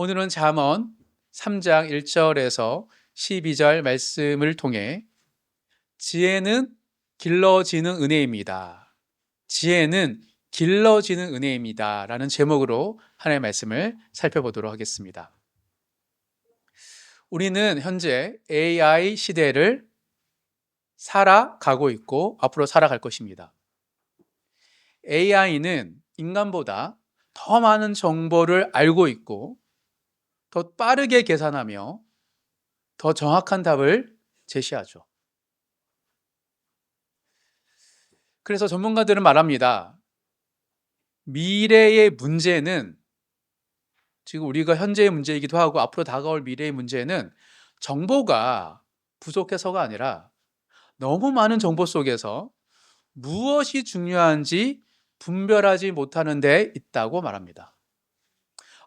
오늘은 잠언 3장 1절에서 12절 말씀을 통해 지혜는 길러지는 은혜입니다. 지혜는 길러지는 은혜입니다. 라는 제목으로 하나님의 말씀을 살펴보도록 하겠습니다. 우리는 현재 AI 시대를 살아가고 있고 앞으로 살아갈 것입니다. AI는 인간보다 더 많은 정보를 알고 있고 더 빠르게 계산하며 더 정확한 답을 제시하죠. 그래서 전문가들은 말합니다. 미래의 문제는, 지금 우리가 현재의 문제이기도 하고 앞으로 다가올 미래의 문제는 정보가 부족해서가 아니라 너무 많은 정보 속에서 무엇이 중요한지 분별하지 못하는 데 있다고 말합니다.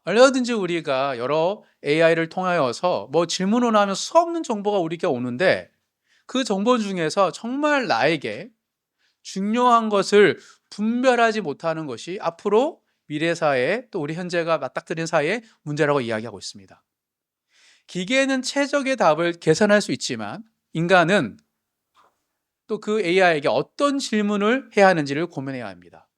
얼마든지 우리가 여러 AI를 통하여서 질문을 하면 수없는 정보가 우리에게 오는데 그 정보 중에서 정말 나에게 중요한 것을 분별하지 못하는 것이 앞으로 미래 사회 또 우리 현재가 맞닥뜨린 사회의 문제라고 이야기하고 있습니다. 기계는 최적의 답을 계산할 수 있지만 인간은 또 그 AI에게 어떤 질문을 해야 하는지를 고민해야 합니다.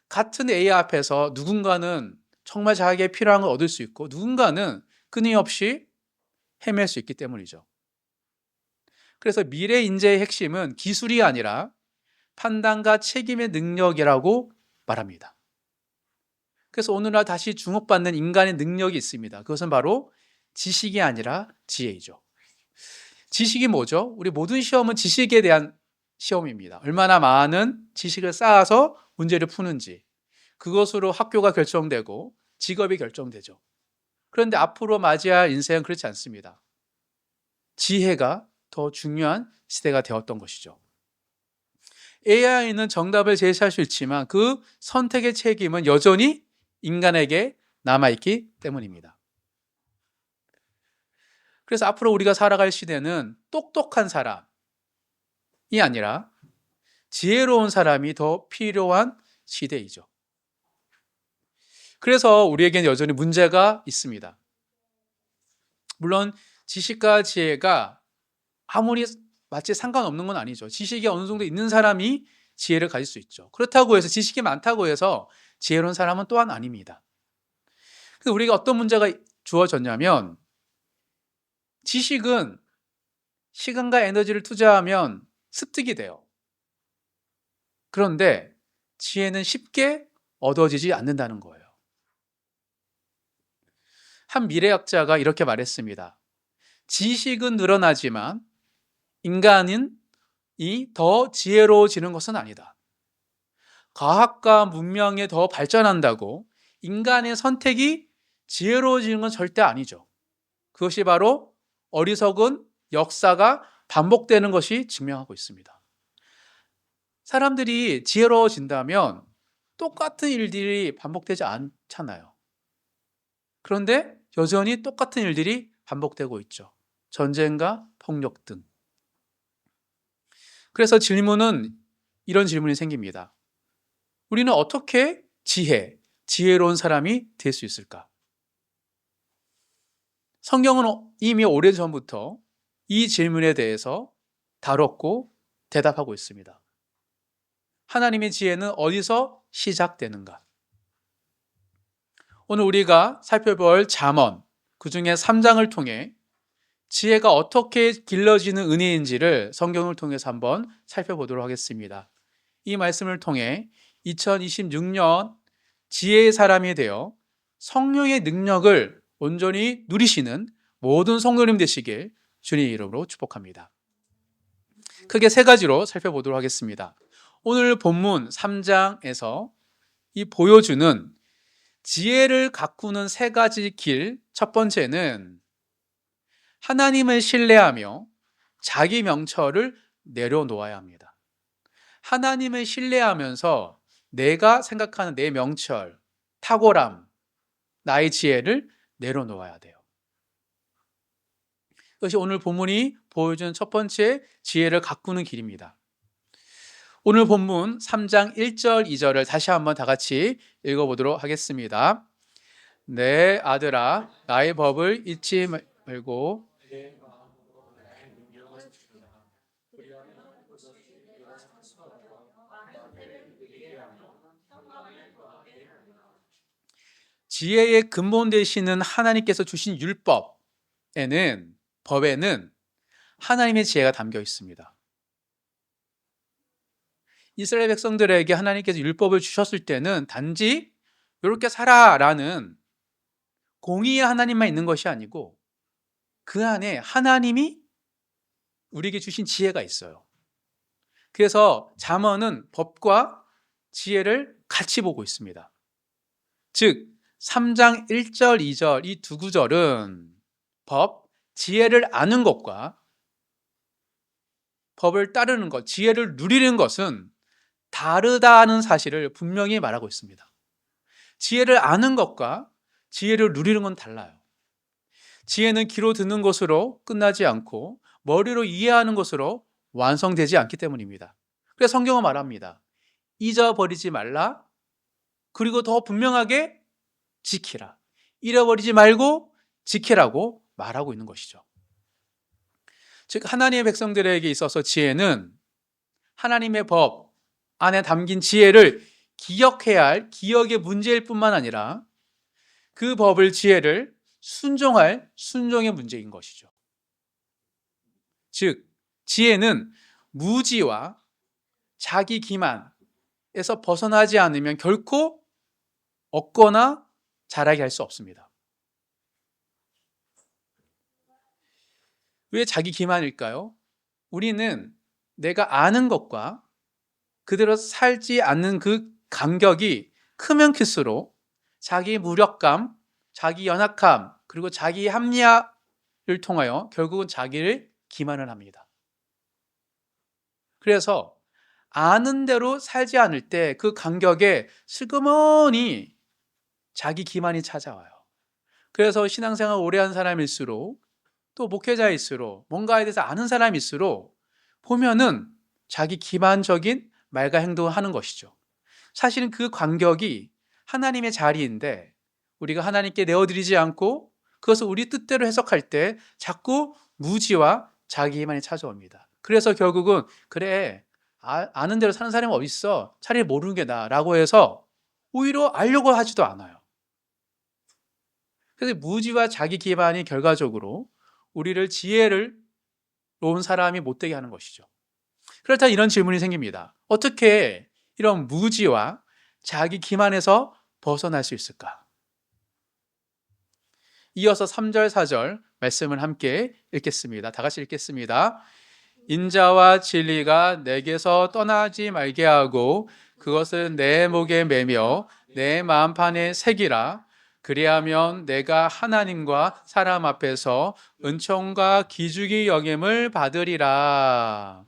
같은 AI 앞에서 누군가는 정말 자기에게 필요한 걸 얻을 수 있고 누군가는 끊임없이 헤맬 수 있기 때문이죠. 그래서 미래 인재의 핵심은 기술이 아니라 판단과 책임의 능력이라고 말합니다. 그래서 오늘날 다시 주목받는 인간의 능력이 있습니다. 그것은 바로 지식이 아니라 지혜이죠. 지식이 뭐죠? 우리 모든 시험은 지식에 대한 시험입니다. 얼마나 많은 지식을 쌓아서 문제를 푸는지, 그것으로 학교가 결정되고 직업이 결정되죠. 그런데 앞으로 맞이할 인생은 그렇지 않습니다. 지혜가 더 중요한 시대가 되었던 것이죠. AI는 정답을 제시할 수 있지만 그 선택의 책임은 여전히 인간에게 남아있기 때문입니다. 그래서 앞으로 우리가 살아갈 시대는 똑똑한 사람이 아니라 지혜로운 사람이 더 필요한 시대이죠. 그래서 우리에게는 여전히 문제가 있습니다. 물론 지식과 지혜가 아무리 마치 상관없는 건 아니죠. 지식이 어느 정도 있는 사람이 지혜를 가질 수 있죠. 그렇다고 해서 지식이 많다고 해서 지혜로운 사람은 또한 아닙니다. 그래서 우리가 어떤 문제가 주어졌냐면 지식은 시간과 에너지를 투자하면 습득이 돼요. 그런데 지혜는 쉽게 얻어지지 않는다는 거예요. 한 미래학자가 이렇게 말했습니다. 지식은 늘어나지만 인간은 더 지혜로워지는 것은 아니다. 과학과 문명이 더 발전한다고 인간의 선택이 지혜로워지는 건 절대 아니죠. 그것이 바로 어리석은 역사가 반복되는 것이 증명하고 있습니다. 사람들이 지혜로워진다면 똑같은 일들이 반복되지 않잖아요. 그런데 여전히 똑같은 일들이 반복되고 있죠. 전쟁과 폭력 등. 그래서 이런 질문이 생깁니다. 우리는 어떻게 지혜로운 사람이 될 수 있을까? 성경은 이미 오래전부터 이 질문에 대해서 다뤘고 대답하고 있습니다. 하나님의 지혜는 어디서 시작되는가? 오늘 우리가 살펴볼 잠언, 그중에 3장을 통해 지혜가 어떻게 길러지는 은혜인지를 성경을 통해서 한번 살펴보도록 하겠습니다. 이 말씀을 통해 2026년 지혜의 사람이 되어 성령의 능력을 온전히 누리시는 모든 성도님 되시길 주님의 이름으로 축복합니다. 크게 세 가지로 살펴보도록 하겠습니다. 오늘 본문 3장에서 이 보여주는 지혜를 가꾸는 세 가지 길, 첫 번째는 하나님을 신뢰하며 자기 명철을 내려놓아야 합니다. 하나님을 신뢰하면서 내가 생각하는 내 명철, 탁월함, 나의 지혜를 내려놓아야 돼요. 그것이 오늘 본문이 보여주는 첫 번째 지혜를 가꾸는 길입니다. 오늘 본문 3장 1절, 2절을 다시 한번 다 같이 읽어보도록 하겠습니다. 내 아들아, 나의 법을 잊지 말고 지혜의 근본 되시는 하나님께서 주신 율법에는, 법에는 하나님의 지혜가 담겨 있습니다. 이스라엘 백성들에게 하나님께서 율법을 주셨을 때는 단지 이렇게 살아라는 공의의 하나님만 있는 것이 아니고 그 안에 하나님이 우리에게 주신 지혜가 있어요. 그래서 잠언은 법과 지혜를 같이 보고 있습니다. 즉 3장 1절 2절 이 두 구절은 법, 지혜를 아는 것과 법을 따르는 것, 지혜를 누리는 것은 다르다는 사실을 분명히 말하고 있습니다. 지혜를 아는 것과 지혜를 누리는 건 달라요. 지혜는 귀로 듣는 것으로 끝나지 않고 머리로 이해하는 것으로 완성되지 않기 때문입니다. 그래서 성경은 말합니다. 잊어버리지 말라. 그리고 더 분명하게 지키라. 잃어버리지 말고 지키라고 말하고 있는 것이죠. 즉 하나님의 백성들에게 있어서 지혜는 하나님의 법 안에 담긴 지혜를 기억해야 할 기억의 문제일 뿐만 아니라 그 법을, 지혜를 순종할 순종의 문제인 것이죠. 즉 지혜는 무지와 자기 기만에서 벗어나지 않으면 결코 얻거나 자라게 할 수 없습니다. 왜 자기 기만일까요? 우리는 내가 아는 것과 그대로 살지 않는 그 간격이 크면 클수록 자기 무력감, 자기 연약함, 그리고 자기 합리화를 통하여 결국은 자기를 기만을 합니다. 그래서 아는 대로 살지 않을 때 그 간격에 슬그머니 자기 기만이 찾아와요. 그래서 신앙생활 오래 한 사람일수록 또 목회자일수록 뭔가에 대해서 아는 사람일수록 보면은 자기 기만적인 말과 행동을 하는 것이죠. 사실은 그 간격이 하나님의 자리인데 우리가 하나님께 내어드리지 않고 그것을 우리 뜻대로 해석할 때 자꾸 무지와 자기 기만이 찾아옵니다. 그래서 결국은 그래 아는 대로 사는 사람이 어디 있어? 차라리 모르는 게 나라고 해서 오히려 알려고 하지도 않아요. 그래서 무지와 자기 기만이 결과적으로 우리를 지혜를 놓은 사람이 못되게 하는 것이죠. 그렇다 이런 질문이 생깁니다. 어떻게 이런 무지와 자기 기만에서 벗어날 수 있을까? 이어서 3절 4절 말씀을 함께 읽겠습니다. 다 같이 읽겠습니다. 인자와 진리가 내게서 떠나지 말게 하고 그것을 내 목에 매며 내 마음판에 새기라. 그리하면 내가 하나님과 사람 앞에서 은총과 기죽이 여김을 받으리라.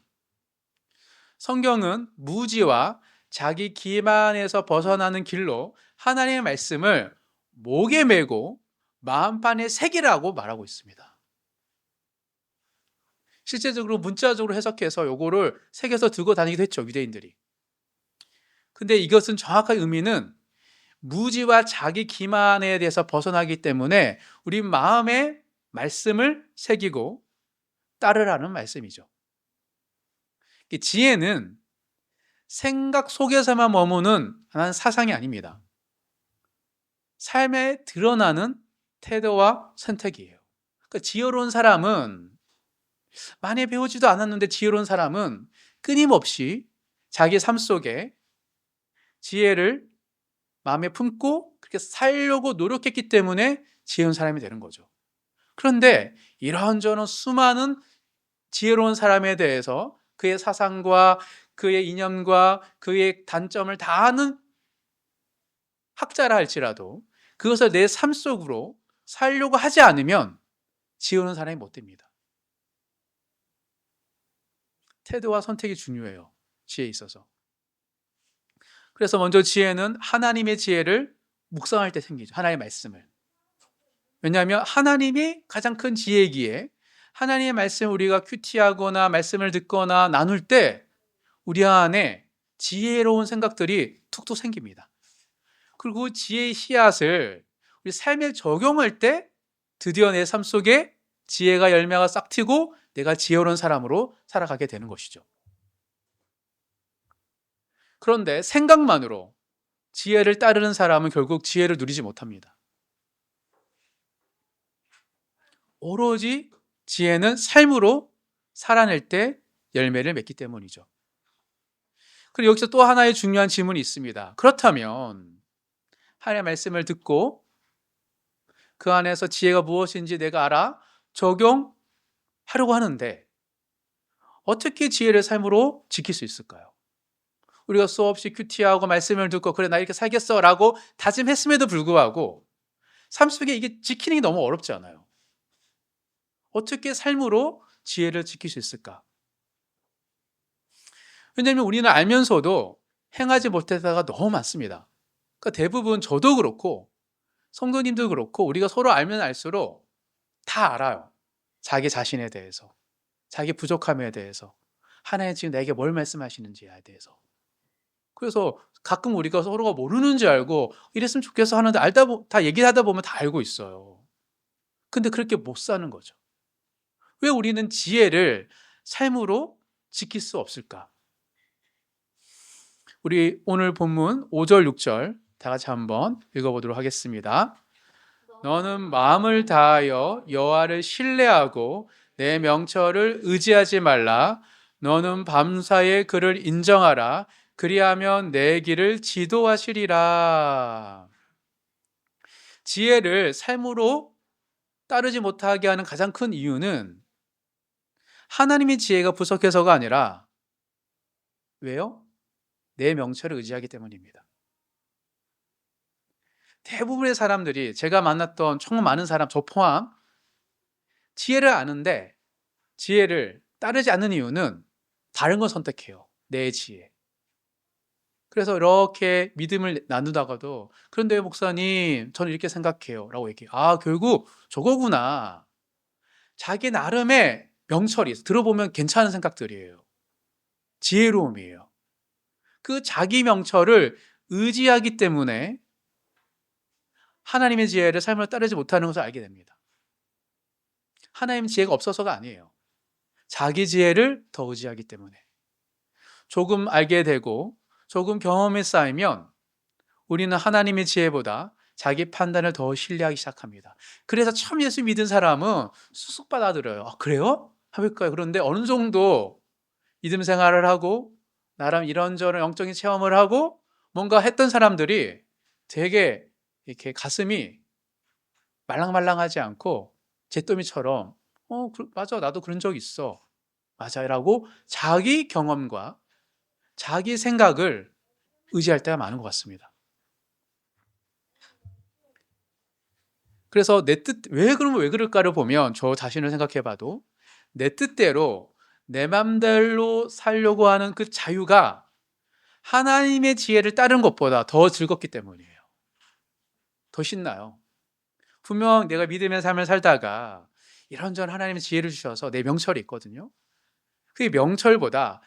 성경은 무지와 자기 기만에서 벗어나는 길로 하나님의 말씀을 목에 메고 마음판에 새기라고 말하고 있습니다. 실제적으로 문자적으로 해석해서 요거를 새겨서 들고 다니기도 했죠, 유대인들이. 근데 이것은 정확한 의미는 무지와 자기 기만에 대해서 벗어나기 때문에 우리 마음에 말씀을 새기고 따르라는 말씀이죠. 지혜는 생각 속에서만 머무는 사상이 아닙니다. 삶에 드러나는 태도와 선택이에요. 그러니까 지혜로운 사람은 많이 배우지도 않았는데 지혜로운 사람은 끊임없이 자기 삶 속에 지혜를 마음에 품고 그렇게 살려고 노력했기 때문에 지혜로운 사람이 되는 거죠. 그런데 이런저런 수많은 지혜로운 사람에 대해서 그의 사상과 그의 이념과 그의 단점을 다 아는 학자라 할지라도 그것을 내 삶 속으로 살려고 하지 않으면 지혜로운 사람이 못 됩니다. 태도와 선택이 중요해요. 지혜에 있어서. 그래서 먼저 지혜는 하나님의 지혜를 묵상할 때 생기죠. 하나님의 말씀을. 왜냐하면 하나님이 가장 큰 지혜이기에 하나님의 말씀을 우리가 큐티하거나 말씀을 듣거나 나눌 때 우리 안에 지혜로운 생각들이 툭툭 생깁니다. 그리고 지혜의 씨앗을 우리 삶에 적용할 때 드디어 내 삶 속에 지혜가 열매가 싹 튀고 내가 지혜로운 사람으로 살아가게 되는 것이죠. 그런데 생각만으로 지혜를 따르는 사람은 결국 지혜를 누리지 못합니다. 오로지 지혜는 삶으로 살아낼 때 열매를 맺기 때문이죠. 그리고 여기서 또 하나의 중요한 질문이 있습니다. 그렇다면 하나님의 말씀을 듣고 그 안에서 지혜가 무엇인지 내가 알아 적용하려고 하는데 어떻게 지혜를 삶으로 지킬 수 있을까요? 우리가 수없이 큐티하고 말씀을 듣고 그래 나 이렇게 살겠어 라고 다짐했음에도 불구하고 삶 속에 이게 지키는 게 너무 어렵지 않아요? 어떻게 삶으로 지혜를 지킬 수 있을까? 왜냐하면 우리는 알면서도 행하지 못해서가 너무 많습니다. 그러니까 대부분 저도 그렇고 성도님도 그렇고 우리가 서로 알면 알수록 다 알아요. 자기 자신에 대해서, 자기 부족함에 대해서, 하나님 지금 내게 뭘 말씀하시는지에 대해서. 그래서 가끔 우리가 서로가 모르는 줄 알고 이랬으면 좋겠어 하는데 다 얘기하다 보면 다 알고 있어요. 근데 그렇게 못 사는 거죠. 왜 우리는 지혜를 삶으로 지킬 수 없을까? 우리 오늘 본문 5절, 6절 다 같이 한번 읽어보도록 하겠습니다. 너는 마음을 다하여 여호와를 신뢰하고 내 명철을 의지하지 말라. 너는 밤사이에 그를 인정하라. 그리하면 내 길을 지도하시리라. 지혜를 삶으로 따르지 못하게 하는 가장 큰 이유는 하나님의 지혜가 부족해서가 아니라 왜요? 내 명철을 의지하기 때문입니다. 대부분의 사람들이 제가 만났던 정말 많은 사람 저 포함 지혜를 아는데 지혜를 따르지 않는 이유는 다른 걸 선택해요. 내 지혜. 그래서 이렇게 믿음을 나누다가도 그런데 목사님 저는 이렇게 생각해요 라고 얘기해요. 아 결국 저거구나. 자기 나름의 명철이 있어. 들어보면 괜찮은 생각들이에요. 지혜로움이에요. 그 자기 명철을 의지하기 때문에 하나님의 지혜를 삶으로 따르지 못하는 것을 알게 됩니다. 하나님 지혜가 없어서가 아니에요. 자기 지혜를 더 의지하기 때문에. 조금 알게 되고 조금 경험이 쌓이면 우리는 하나님의 지혜보다 자기 판단을 더 신뢰하기 시작합니다. 그래서 처음 예수 믿은 사람은 쑥쑥 받아들여요. 아, 그래요? 해볼까요? 그런데 어느 정도 믿음 생활을 하고 나름 이런저런 영적인 체험을 하고 뭔가 했던 사람들이 되게 이렇게 가슴이 말랑말랑하지 않고 잿더미처럼 맞아 나도 그런 적 있어 맞아라고 자기 경험과 자기 생각을 의지할 때가 많은 것 같습니다. 그래서 왜 그럴까를 보면 저 자신을 생각해 봐도 내 뜻대로 내 맘대로 살려고 하는 그 자유가 하나님의 지혜를 따른 것보다 더 즐겁기 때문이에요. 더 신나요. 분명 내가 믿음의 삶을 살다가 이런저런 하나님의 지혜를 주셔서 내 명철이 있거든요. 그 명철보다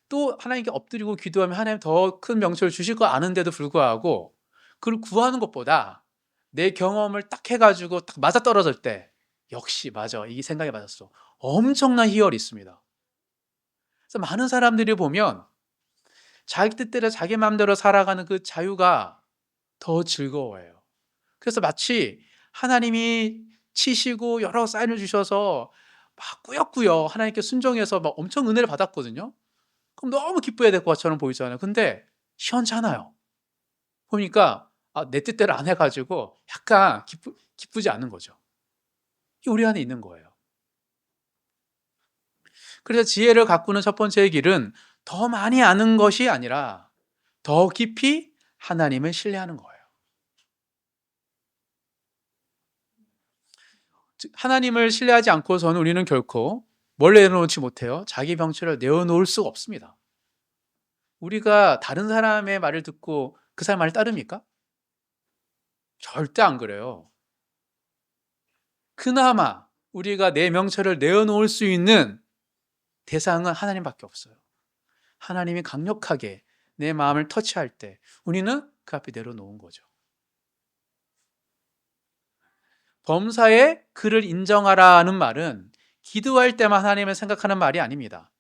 또 하나님께 엎드리고 기도하면 하나님 더 큰 명철을 주실 거 아는데도 불구하고 그걸 구하는 것보다 내 경험을 딱 해가지고 딱 맞아떨어질 때 역시 맞아 이 생각이 맞았어 엄청난 희열이 있습니다. 그래서 많은 사람들이 보면 자기 뜻대로 자기 마음대로 살아가는 그 자유가 더 즐거워요. 그래서 마치 하나님이 치시고 여러 사인을 주셔서 막 꾸역꾸역 하나님께 순종해서 막 엄청 은혜를 받았거든요. 그럼 너무 기뻐해야 될 것처럼 보이잖아요. 근데 시원찮아요. 보니까 내 뜻대로 안 해가지고 약간 기쁘지 않은 거죠. 이게 우리 안에 있는 거예요. 그래서 지혜를 가꾸는 첫 번째 길은 더 많이 아는 것이 아니라 더 깊이 하나님을 신뢰하는 거예요. 하나님을 신뢰하지 않고서는 우리는 결코 뭘 내려놓지 못해요. 자기 병치를 내어놓을 수가 없습니다. 우리가 다른 사람의 말을 듣고 그 사람 말을 따릅니까? 절대 안 그래요. 그나마 우리가 내 명철을 내어놓을 수 있는 대상은 하나님밖에 없어요. 하나님이 강력하게 내 마음을 터치할 때 우리는 그 앞에 내려놓은 거죠. 범사에 그를 인정하라는 말은 기도할 때만 하나님을 생각하는 말이 아닙니다.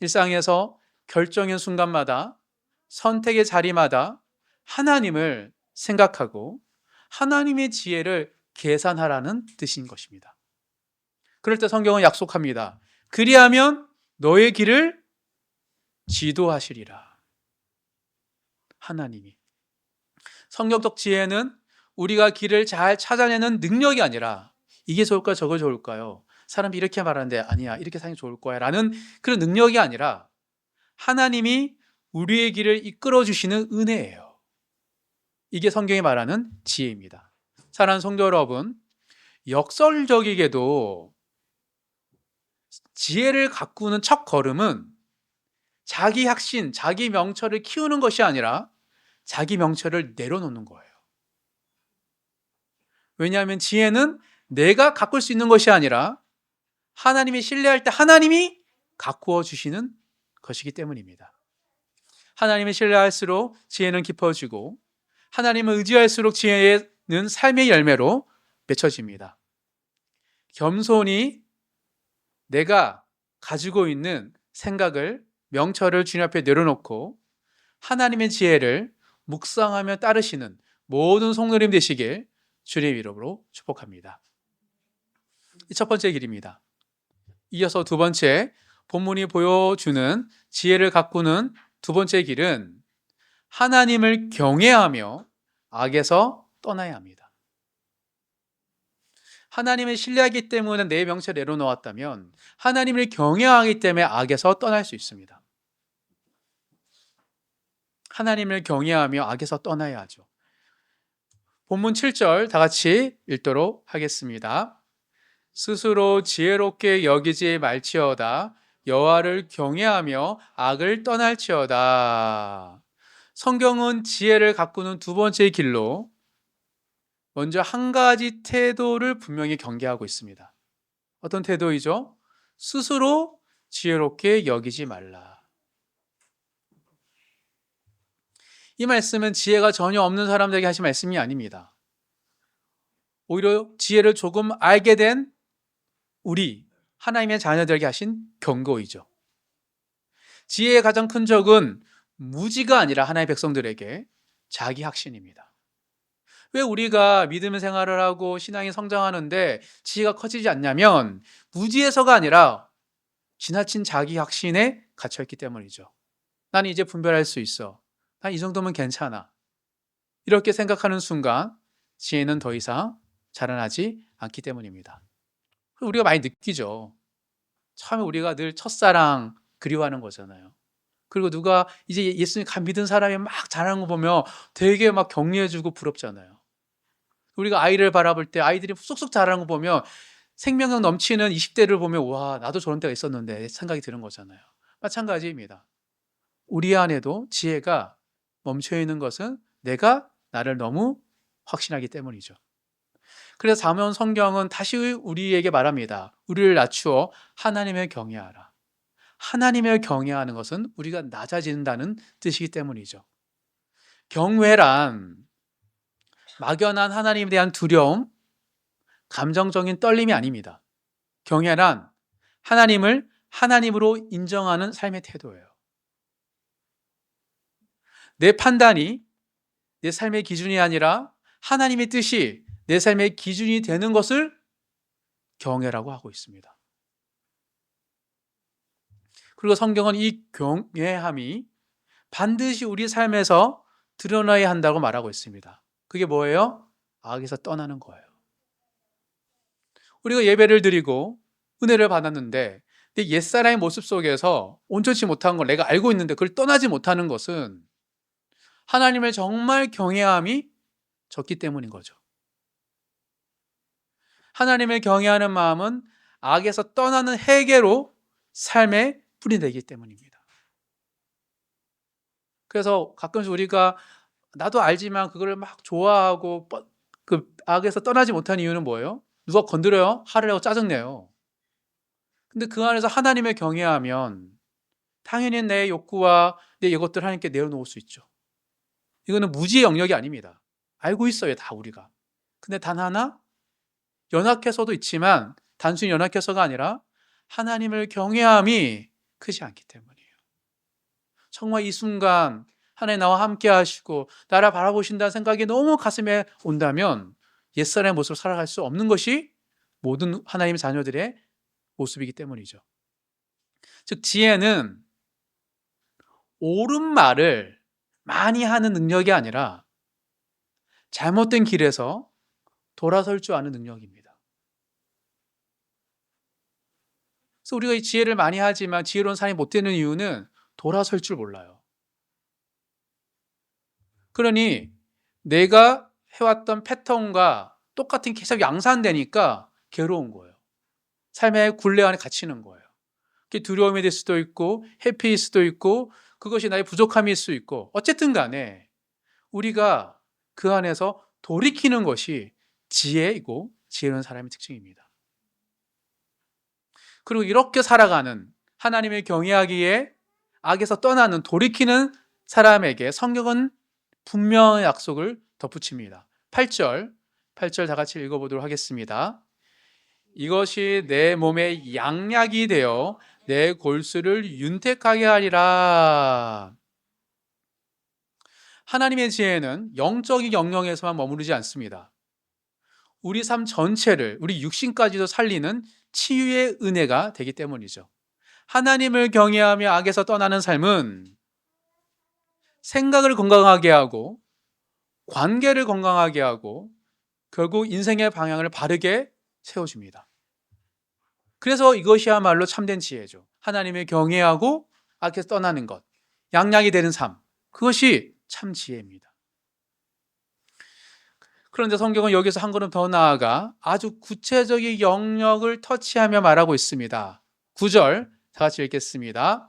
일상에서 결정의 순간마다, 선택의 자리마다 하나님을 생각하고 하나님의 지혜를 계산하라는 뜻인 것입니다. 그럴 때 성경은 약속합니다. 그리하면 너의 길을 지도하시리라. 하나님이. 성경적 지혜는 우리가 길을 잘 찾아내는 능력이 아니라 이게 좋을까 저거 좋을까요? 사람이 이렇게 말하는데 아니야 이렇게 사는 게 좋을 거야 라는 그런 능력이 아니라 하나님이 우리의 길을 이끌어 주시는 은혜예요. 이게 성경이 말하는 지혜입니다. 사랑하는 성도 여러분, 역설적이게도 지혜를 가꾸는 첫 걸음은 자기 확신, 자기 명철을 키우는 것이 아니라 자기 명철을 내려놓는 거예요. 왜냐하면 지혜는 내가 가꿀 수 있는 것이 아니라 하나님이 신뢰할 때 하나님이 가꾸어 주시는 것이기 때문입니다. 하나님을 신뢰할수록 지혜는 깊어지고 하나님을 의지할수록 지혜는 삶의 열매로 맺혀집니다. 겸손히 내가 가지고 있는 생각을, 명철을 주님 앞에 내려놓고 하나님의 지혜를 묵상하며 따르시는 모든 성도님 되시길 주님의 이름으로 축복합니다. 이 첫 번째 길입니다. 이어서 두 번째, 본문이 보여주는 지혜를 가꾸는 두 번째 길은 하나님을 경외하며 악에서 떠나야 합니다. 하나님을 신뢰하기 때문에 내 명철을 내려놓았다면 하나님을 경외하기 때문에 악에서 떠날 수 있습니다. 하나님을 경외하며 악에서 떠나야 하죠. 본문 7절 다 같이 읽도록 하겠습니다. 스스로 지혜롭게 여기지 말지어다. 여호와를 경외하며 악을 떠날지어다. 성경은 지혜를 가꾸는 두 번째 길로 먼저 한 가지 태도를 분명히 경계하고 있습니다. 어떤 태도이죠? 스스로 지혜롭게 여기지 말라. 이 말씀은 지혜가 전혀 없는 사람들에게 하신 말씀이 아닙니다. 오히려 지혜를 조금 알게 된 우리 하나님의 자녀들에게 하신 경고이죠. 지혜의 가장 큰 적은 무지가 아니라 하나님의 백성들에게 자기 확신입니다. 왜 우리가 믿음의 생활을 하고 신앙이 성장하는데 지혜가 커지지 않냐면 무지에서가 아니라 지나친 자기 확신에 갇혀있기 때문이죠. 나는 이제 분별할 수 있어. 난 이 정도면 괜찮아. 이렇게 생각하는 순간 지혜는 더 이상 자라나지 않기 때문입니다. 우리가 많이 느끼죠. 처음에 우리가 늘 첫사랑 그리워하는 거잖아요. 그리고 누가 이제 예수님 믿은 사람이 막 잘하는 거 보면 되게 막 격려해주고 부럽잖아요. 우리가 아이를 바라볼 때 아이들이 쑥쑥 자라는 거 보면 생명력 넘치는 20대를 보면 와 나도 저런 때가 있었는데 생각이 드는 거잖아요. 마찬가지입니다. 우리 안에도 지혜가 멈춰있는 것은 내가 나를 너무 확신하기 때문이죠. 그래서 잠언 성경은 다시 우리에게 말합니다. 우리를 낮추어 하나님을 경외하라. 하나님을 경외하는 것은 우리가 낮아진다는 뜻이기 때문이죠. 경외란 막연한 하나님에 대한 두려움, 감정적인 떨림이 아닙니다. 경외란 하나님을 하나님으로 인정하는 삶의 태도예요. 내 판단이 내 삶의 기준이 아니라 하나님의 뜻이 내 삶의 기준이 되는 것을 경외라고 하고 있습니다. 그리고 성경은 이 경외함이 반드시 우리 삶에서 드러나야 한다고 말하고 있습니다. 그게 뭐예요? 악에서 떠나는 거예요. 우리가 예배를 드리고 은혜를 받았는데 내 옛사람의 모습 속에서 온전치 못한 걸 내가 알고 있는데 그걸 떠나지 못하는 것은 하나님을 정말 경외함이 적기 때문인 거죠. 하나님을 경외하는 마음은 악에서 떠나는 회개로 삶의 뿌리 되기 때문입니다. 그래서 가끔씩 우리가 나도 알지만 그걸 막 좋아하고 그 악에서 떠나지 못한 이유는 뭐예요? 누가 건드려요? 화를 내고 짜증내요. 근데 그 안에서 하나님을 경외하면 당연히 내 욕구와 내 이것들 하나님께 내려놓을 수 있죠. 이거는 무지의 영역이 아닙니다. 알고 있어요, 다 우리가. 근데 단 하나 연약해서도 있지만 단순히 연약해서가 아니라 하나님을 경외함이 크지 않기 때문이에요. 정말 이 순간 하나님 나와 함께 하시고 나를 바라보신다는 생각이 너무 가슴에 온다면 옛사람의 모습을 살아갈 수 없는 것이 모든 하나님의 자녀들의 모습이기 때문이죠. 즉 지혜는 옳은 말을 많이 하는 능력이 아니라 잘못된 길에서 돌아설 줄 아는 능력입니다. 그래서 우리가 이 지혜를 많이 하지만 지혜로운 사람이 못 되는 이유는 돌아설 줄 몰라요. 그러니 내가 해왔던 패턴과 똑같은 게 계속 양산되니까 괴로운 거예요. 삶의 굴레 안에 갇히는 거예요. 그게 두려움이 될 수도 있고 회피일 수도 있고 그것이 나의 부족함일 수 있고 어쨌든 간에 우리가 그 안에서 돌이키는 것이 지혜이고 지혜로운 사람의 특징입니다. 그리고 이렇게 살아가는 하나님을 경외하기에 악에서 떠나는 돌이키는 사람에게 성경은 분명한 약속을 덧붙입니다. 8절 다 같이 읽어보도록 하겠습니다. 이것이 내 몸의 양약이 되어 내 골수를 윤택하게 하리라. 하나님의 지혜는 영적인 영역에서만 머무르지 않습니다. 우리 삶 전체를, 우리 육신까지도 살리는 치유의 은혜가 되기 때문이죠. 하나님을 경외하며 악에서 떠나는 삶은 생각을 건강하게 하고 관계를 건강하게 하고 결국 인생의 방향을 바르게 세워줍니다. 그래서 이것이야말로 참된 지혜죠. 하나님을 경외하고 악에서 떠나는 것, 양약이 되는 삶, 그것이 참 지혜입니다. 그런데 성경은 여기서 한 걸음 더 나아가 아주 구체적인 영역을 터치하며 말하고 있습니다. 9절 다 같이 읽겠습니다.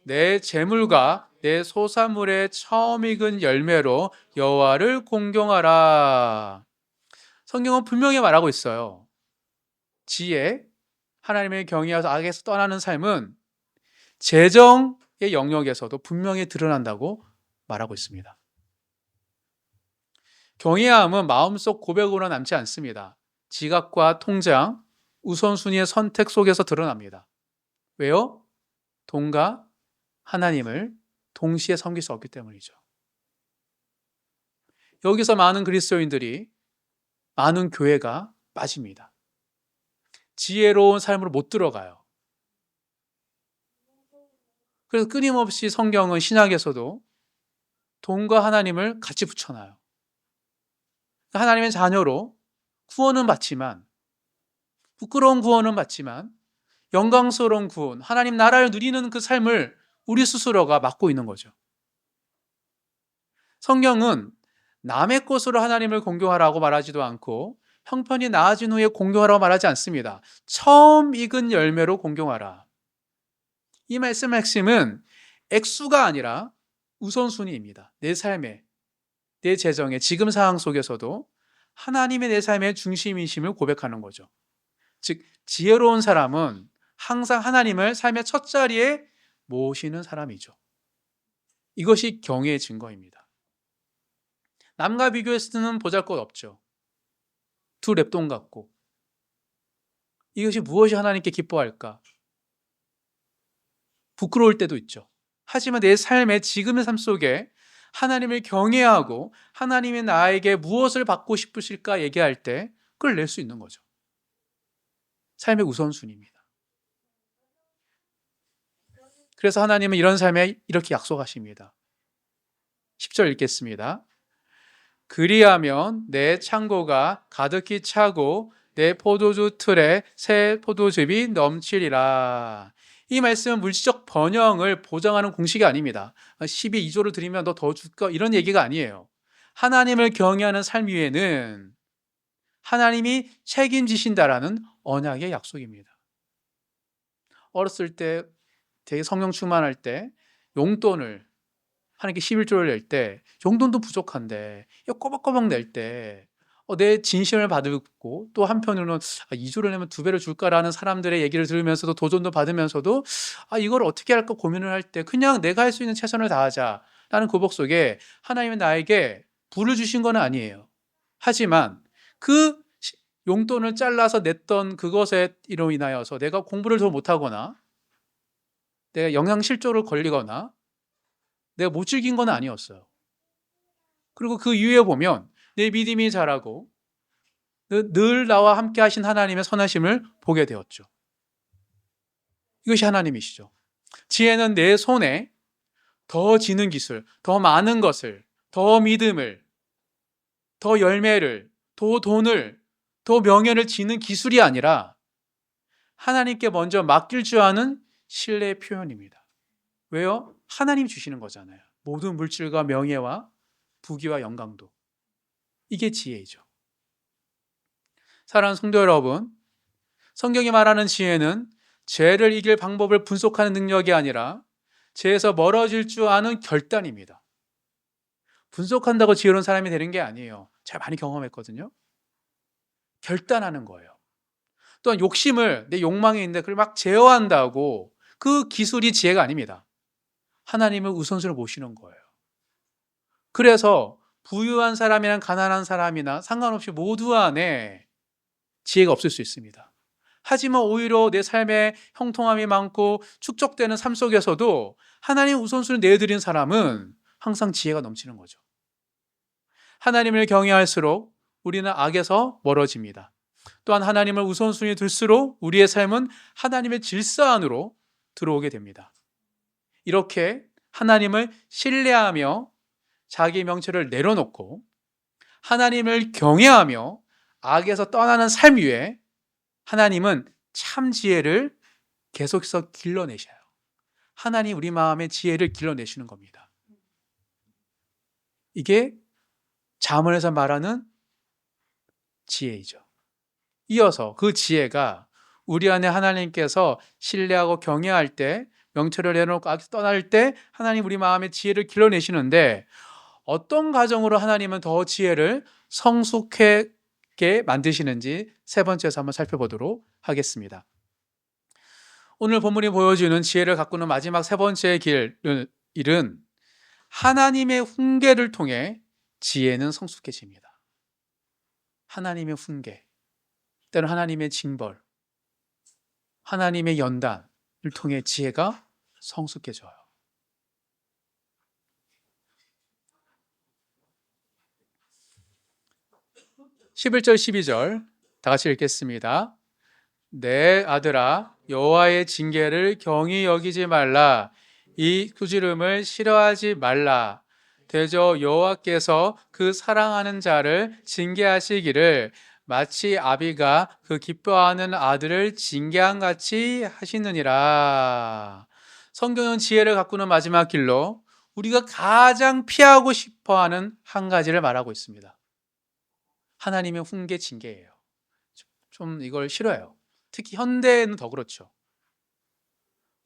내 재물과 내 소산물의 처음 익은 열매로 여호와를 공경하라. 성경은 분명히 말하고 있어요. 지혜, 하나님을 경외하서 악에서 떠나는 삶은 재정의 영역에서도 분명히 드러난다고 말하고 있습니다. 경외함은 마음속 고백으로 남지 않습니다. 지갑과 통장, 우선순위의 선택 속에서 드러납니다. 왜요? 돈과 하나님을 동시에 섬길 수 없기 때문이죠. 여기서 많은 그리스도인들이, 많은 교회가 빠집니다. 지혜로운 삶으로 못 들어가요. 그래서 끊임없이 성경은 신약에서도 돈과 하나님을 같이 붙여놔요. 하나님의 자녀로 구원은 받지만, 부끄러운 구원은 받지만 영광스러운 구원, 하나님 나라를 누리는 그 삶을 우리 스스로가 맡고 있는 거죠. 성경은 남의 것으로 하나님을 공경하라고 말하지도 않고 형편이 나아진 후에 공경하라고 말하지 않습니다. 처음 익은 열매로 공경하라. 이 말씀의 핵심은 액수가 아니라 우선순위입니다. 내 삶에, 내 재정의 지금 상황 속에서도 하나님의 내 삶의 중심이심을 고백하는 거죠. 즉 지혜로운 사람은 항상 하나님을 삶의 첫 자리에 모시는 사람이죠. 이것이 경외의 증거입니다. 남과 비교해서는 보잘것없죠. 두 랩돈 같고. 이것이 무엇이 하나님께 기뻐할까? 부끄러울 때도 있죠. 하지만 내 삶의 지금의 삶 속에 하나님을 경외하고 하나님이 나에게 무엇을 받고 싶으실까 얘기할 때 그걸 낼 수 있는 거죠. 삶의 우선순위입니다. 그래서 하나님은 이런 삶에 이렇게 약속하십니다. 10절 읽겠습니다. 그리하면 내 창고가 가득히 차고 내 포도주 틀에 새 포도즙이 넘치리라. 이 말씀은 물질적 번영을 보장하는 공식이 아닙니다. 12조를 드리면 너 더 줄까? 이런 얘기가 아니에요. 하나님을 경외하는 삶 위에는 하나님이 책임지신다라는 언약의 약속입니다. 어렸을 때 되게 성령 충만할 때 용돈을 하나님께 11조를 낼 때 용돈도 부족한데 이거 꼬박꼬박 낼 때 내 진심을 받고 또 한편으로는 2조를 내면 2배를 줄까라는 사람들의 얘기를 들으면서도 도전도 받으면서도 이걸 어떻게 할까 고민을 할 때 그냥 내가 할 수 있는 최선을 다하자라는 고백 속에 하나님은 나에게 부를 주신 건 아니에요. 하지만 그 용돈을 잘라서 냈던 그것에 이로 인하여서 내가 공부를 더 못하거나 내가 영양실조를 걸리거나 내가 못 즐긴 건 아니었어요. 그리고 그 이후에 보면 내 믿음이 자라고 늘 나와 함께 하신 하나님의 선하심을 보게 되었죠. 이것이 하나님이시죠. 지혜는 내 손에 더 지는 기술, 더 많은 것을, 더 믿음을, 더 열매를, 더 돈을, 더 명예를 지는 기술이 아니라 하나님께 먼저 맡길 줄 아는 신뢰의 표현입니다. 왜요? 하나님 주시는 거잖아요. 모든 물질과 명예와 부귀와 영광도. 이게 지혜이죠. 사랑하는 성도 여러분, 성경이 말하는 지혜는 죄를 이길 방법을 분석하는 능력이 아니라 죄에서 멀어질 줄 아는 결단입니다. 분석한다고 지혜로운 사람이 되는 게 아니에요. 제가 많이 경험했거든요. 결단하는 거예요. 또한 욕심을, 내 욕망이 있는데 그걸 막 제어한다고 그 기술이 지혜가 아닙니다. 하나님을 우선순위로 모시는 거예요. 그래서 부유한 사람이나 가난한 사람이나 상관없이 모두 안에 지혜가 없을 수 있습니다. 하지만 오히려 내 삶에 형통함이 많고 축적되는 삶 속에서도 하나님 우선순위 내드린 사람은 항상 지혜가 넘치는 거죠. 하나님을 경외할수록 우리는 악에서 멀어집니다. 또한 하나님을 우선순위에 둘수록 우리의 삶은 하나님의 질서 안으로 들어오게 됩니다. 이렇게 하나님을 신뢰하며 자기 명체를 내려놓고 하나님을 경외하며 악에서 떠나는 삶 위에 하나님은 참 지혜를 계속해서 길러내셔요. 하나님 우리 마음의 지혜를 길러내시는 겁니다. 이게 잠언에서 말하는 지혜이죠. 이어서 그 지혜가 우리 안에 하나님께서 신뢰하고 경외할 때, 명철을 내놓고 악에서 떠날 때 하나님 우리 마음의 지혜를 길러내시는데 어떤 과정으로 하나님은 더 지혜를 성숙하게 만드시는지 세 번째에서 한번 살펴보도록 하겠습니다. 오늘 본문이 보여주는 지혜를 가꾸는 마지막 세 번째 일은 하나님의 훈계를 통해 지혜는 성숙해집니다. 하나님의 훈계, 때로는 하나님의 징벌, 하나님의 연단을 통해 지혜가 성숙해져요. 11절 12절 다 같이 읽겠습니다. 내 아들아 여호와의 징계를 경히 여기지 말라. 이 꾸지름을 싫어하지 말라. 대저 여호와께서 그 사랑하는 자를 징계하시기를 마치 아비가 그 기뻐하는 아들을 징계한 같이 하시느니라. 성경은 지혜를 가꾸는 마지막 길로 우리가 가장 피하고 싶어하는 한 가지를 말하고 있습니다. 하나님의 훈계 징계예요. 좀 이걸 싫어해요. 특히 현대에는 더 그렇죠.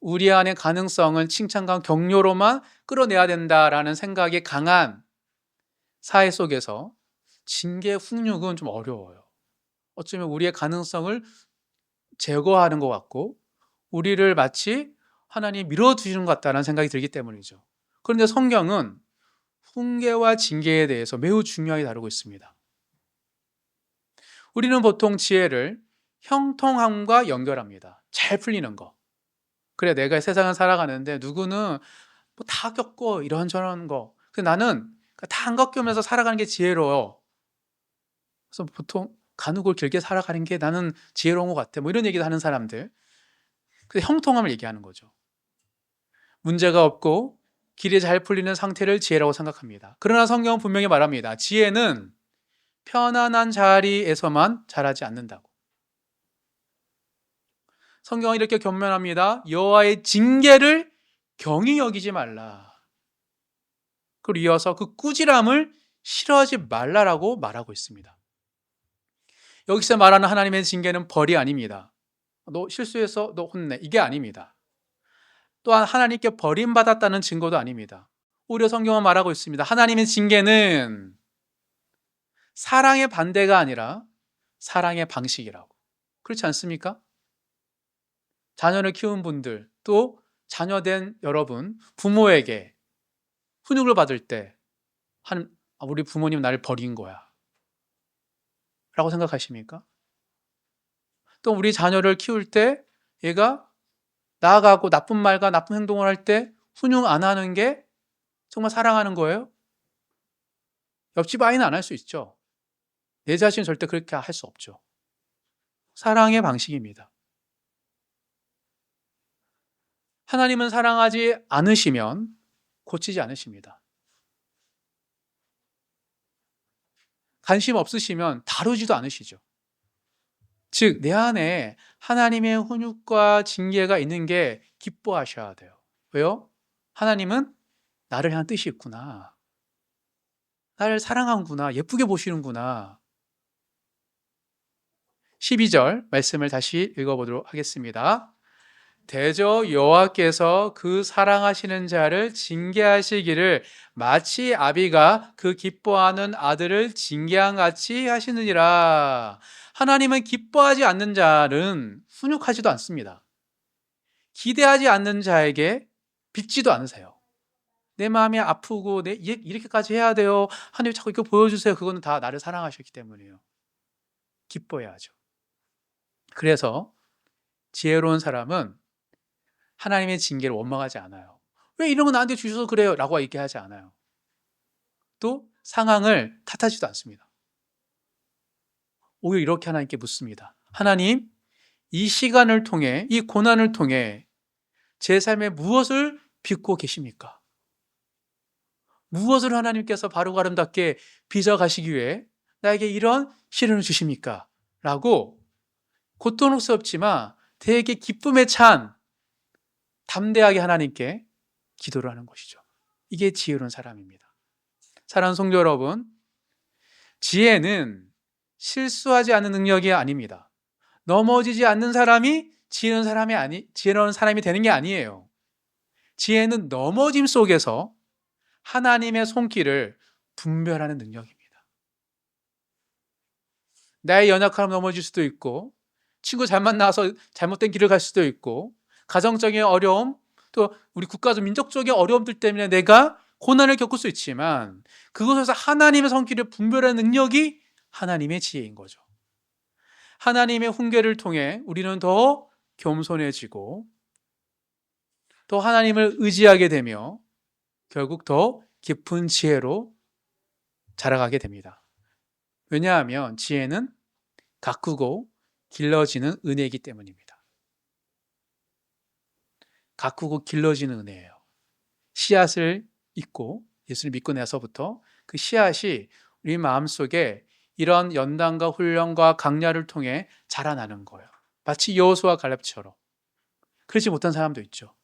우리 안의 가능성을 칭찬과 격려로만 끌어내야 된다라는 생각이 강한 사회 속에서 징계 훈육은 좀 어려워요. 어쩌면 우리의 가능성을 제거하는 것 같고 우리를 마치 하나님이 밀어두시는 것 같다는 생각이 들기 때문이죠. 그런데 성경은 훈계와 징계에 대해서 매우 중요하게 다루고 있습니다. 우리는 보통 지혜를 형통함과 연결합니다. 잘 풀리는 거. 그래, 내가 세상을 살아가는데 누구는 뭐 다 겪고 이런저런 거. 근데 나는 다 안 겪으면서 살아가는 게 지혜로워. 그래서 보통 가누고 길게 살아가는 게 나는 지혜로운 것 같아. 뭐 이런 얘기도 하는 사람들. 근데 형통함을 얘기하는 거죠. 문제가 없고 길이 잘 풀리는 상태를 지혜라고 생각합니다. 그러나 성경은 분명히 말합니다. 지혜는 편안한 자리에서만 자라지 않는다고. 성경은 이렇게 권면합니다. 여호와의 징계를 경히 여기지 말라. 그리고 이어서 그 꾸지람을 싫어하지 말라라고 말하고 있습니다. 여기서 말하는 하나님의 징계는 벌이 아닙니다. 너 실수해서 너 혼내. 이게 아닙니다. 또한 하나님께 버림받았다는 증거도 아닙니다. 오히려 성경은 말하고 있습니다. 하나님의 징계는 사랑의 반대가 아니라 사랑의 방식이라고. 그렇지 않습니까? 자녀를 키운 분들, 또 자녀된 여러분, 부모에게 훈육을 받을 때 우리 부모님 나를 버린 거야 라고 생각하십니까? 또 우리 자녀를 키울 때 얘가 나아가고 나쁜 말과 나쁜 행동을 할 때 훈용 안 하는 게 정말 사랑하는 거예요? 옆집 아이는 안 할 수 있죠. 내 자신은 절대 그렇게 할 수 없죠. 사랑의 방식입니다. 하나님은 사랑하지 않으시면 고치지 않으십니다. 관심 없으시면 다루지도 않으시죠. 즉, 내 안에 하나님의 훈육과 징계가 있는 게 기뻐하셔야 돼요. 왜요? 하나님은 나를 향한 뜻이 있구나. 나를 사랑하는구나. 예쁘게 보시는구나. 12절 말씀을 다시 읽어보도록 하겠습니다. 대저 여호와께서 그 사랑하시는 자를 징계하시기를 마치 아비가 그 기뻐하는 아들을 징계한 같이 하시느니라. 하나님은 기뻐하지 않는 자는 훈육하지도 않습니다. 기대하지 않는 자에게 빚지도 않으세요. 내 마음이 아프고 이렇게까지 해야 돼요. 하나님 자꾸 이거 보여주세요. 그거는 다 나를 사랑하셨기 때문이에요. 기뻐해야죠. 그래서 지혜로운 사람은 하나님의 징계를 원망하지 않아요. 왜 이런 거 나한테 주셔서 그래요? 라고 얘기하지 않아요. 또 상황을 탓하지도 않습니다. 오히려 이렇게 하나님께 묻습니다. 하나님, 이 시간을 통해, 이 고난을 통해 제 삶에 무엇을 빚고 계십니까? 무엇을 하나님께서 바르고 아름답게 빚어가시기 위해 나에게 이런 시련을 주십니까? 라고 고통스럽지만 되게 기쁨에 찬 담대하게 하나님께 기도를 하는 것이죠. 이게 지혜로운 사람입니다. 사랑하는 성도 여러분, 지혜는 실수하지 않는 능력이 아닙니다. 넘어지지 않는 사람이 지혜로운 사람이 되는 게 아니에요. 지혜는 넘어짐 속에서 하나님의 손길을 분별하는 능력입니다. 나의 연약함 넘어질 수도 있고, 친구 잘 만나서 잘못된 길을 갈 수도 있고, 가정적인 어려움, 또 우리 국가적 민족적인 어려움들 때문에 내가 고난을 겪을 수 있지만 그것에서 하나님의 손길을 분별하는 능력이 하나님의 지혜인 거죠. 하나님의 훈계를 통해 우리는 더 겸손해지고 또 하나님을 의지하게 되며 결국 더 깊은 지혜로 자라가게 됩니다. 왜냐하면 지혜는 가꾸고 길러지는 은혜이기 때문입니다. 가꾸고 길러지는 은혜예요. 씨앗을 잊고 예수를 믿고 나서부터 그 씨앗이 우리 마음속에 이런 연단과 훈련과 강야를 통해 자라나는 거예요. 마치 여호수아 갈렙처럼. 그렇지 못한 사람도 있죠.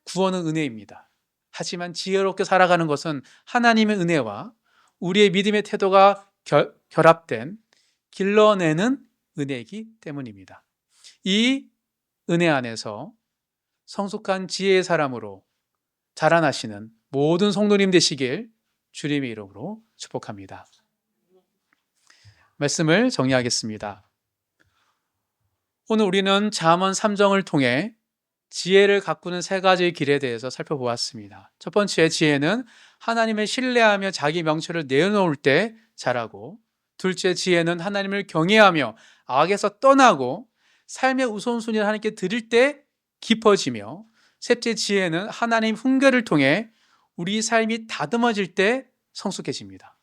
구원은 은혜입니다. 하지만 지혜롭게 살아가는 것은 하나님의 은혜와 우리의 믿음의 태도가 결합된 길러내는 은혜이기 때문입니다. 이 은혜 안에서 성숙한 지혜의 사람으로 자라나시는 모든 성도님 되시길 주님의 이름으로 축복합니다. 말씀을 정리하겠습니다. 오늘 우리는 잠언 3장을 통해 지혜를 가꾸는 세 가지의 길에 대해서 살펴보았습니다. 첫 번째 지혜는 하나님을 신뢰하며 자기 명철을 내어놓을 때 자라고, 둘째 지혜는 하나님을 경외하며 악에서 떠나고 삶의 우선순위를 하나님께 드릴 때 깊어지며, 셋째 지혜는 하나님 훈계를 통해 우리 삶이 다듬어질 때 성숙해집니다.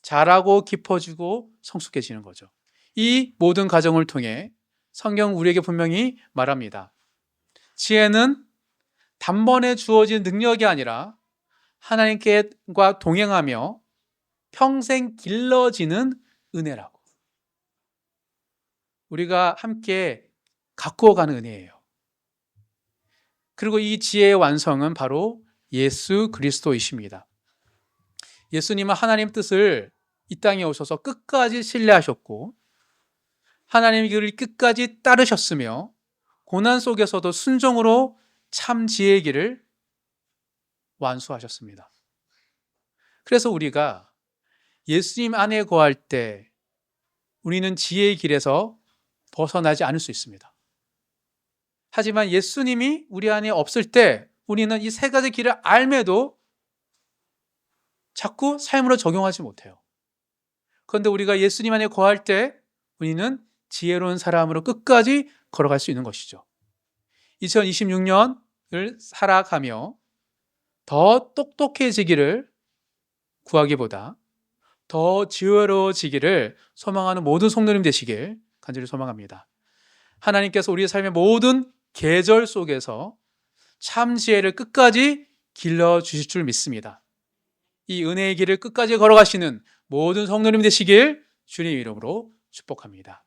자라고 깊어지고 성숙해지는 거죠. 이 모든 과정을 통해 성경 우리에게 분명히 말합니다. 지혜는 단번에 주어진 능력이 아니라 하나님과 동행하며 평생 길러지는 은혜라고. 우리가 함께 가꾸어가는 은혜예요. 그리고 이 지혜의 완성은 바로 예수 그리스도이십니다. 예수님은 하나님 뜻을 이 땅에 오셔서 끝까지 신뢰하셨고 하나님의 길을 끝까지 따르셨으며 고난 속에서도 순종으로 참 지혜의 길을 완수하셨습니다. 그래서 우리가 예수님 안에 거할 때 우리는 지혜의 길에서 벗어나지 않을 수 있습니다. 하지만 예수님이 우리 안에 없을 때 우리는 이 세 가지 길을 알매도 자꾸 삶으로 적용하지 못해요. 그런데 우리가 예수님 안에 거할 때 우리는 지혜로운 사람으로 끝까지 걸어갈 수 있는 것이죠. 2026년을 살아가며 더 똑똑해지기를 구하기보다 더 지혜로워지기를 소망하는 모든 성도님 되시길 간절히 소망합니다. 하나님께서 우리의 삶의 모든 계절 속에서 참 지혜를 끝까지 길러주실 줄 믿습니다. 이 은혜의 길을 끝까지 걸어가시는 모든 성도님 되시길 주님 이름으로 축복합니다.